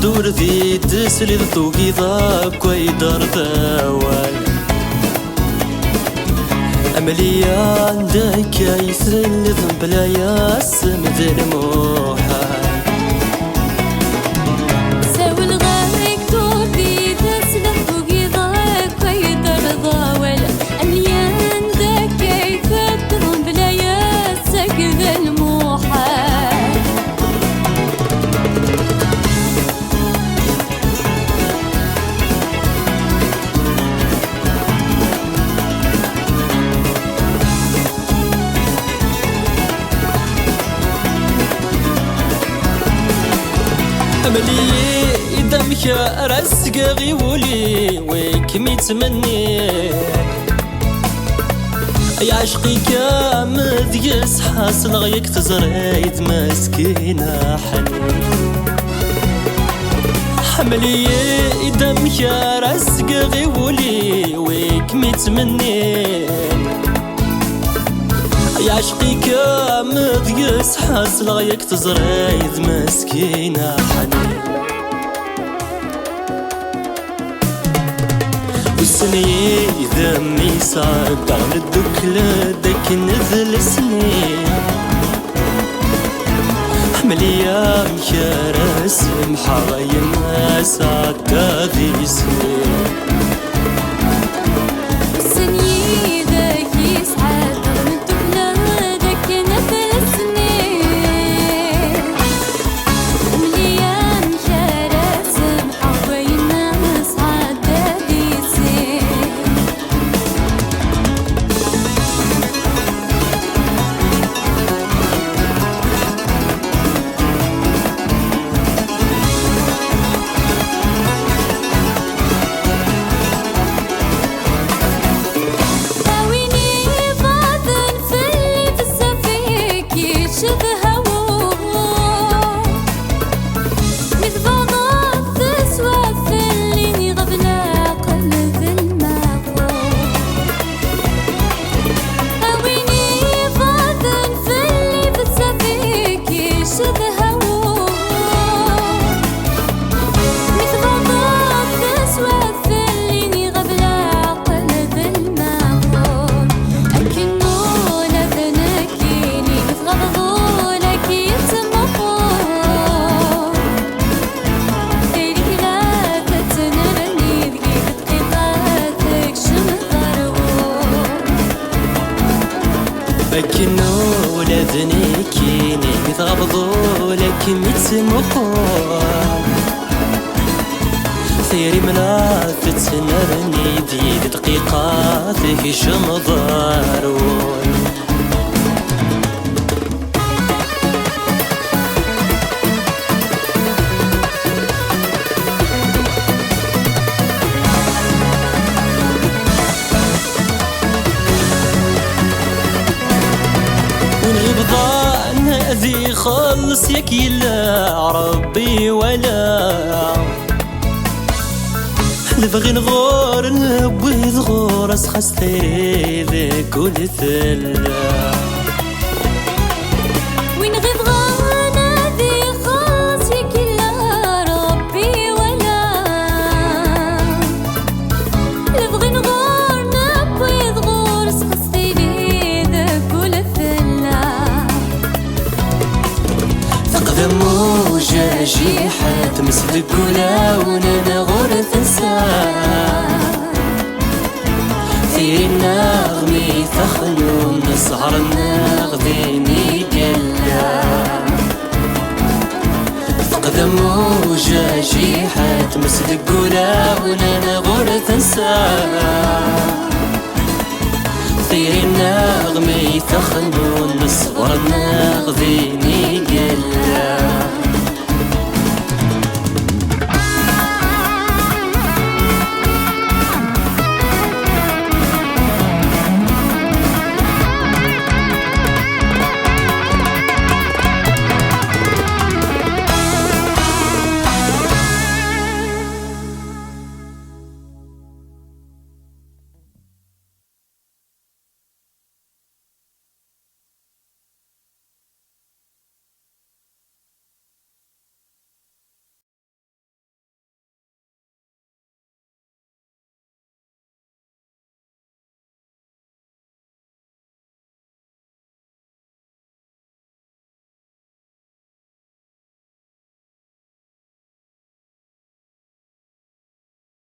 دور ذي تسلي ذوقي ذاك ويدار ذاوال أملي عندك يسلي ذنب لا ياسم ذي الموحال أملي إذا مشى راسك غيولي ويكم يتمني يا عشقي كامل ديس حاصل غيك تزريد مسكينة حنين حملي إذا مشى راسك غيولي ويكم يتمني يا عشقي كامل ديس حاصل غيك تزريد مسكينة حنين وسني ذمي صعب على الدكلة داك نذل سنين حملي يا مكارس محايم سعد ذي سنين بكنو لذني كيني متغبضو لكن متسمقون ثيري مناث تنرني دي دقيقة فيه شمضارون ذي خلص يك يلا ربي ولا نبغي نغور نبغي ذغور اسخس ثيري ذي كل ثلا وين غيب غانا ذي خلص يك يلا ربي ولا نبغي نغور نبغي ذغور اسخس ثيري ذي كل ثلا موجة جيحة تمسك كلا ونانا غور تنسى في النغمي ثخلو من السهر النغذيني قلا فقد موجة جيحة تمسك كلا ونانا غور تنسى في النغمي ثخلو من السهر النغذيني قلا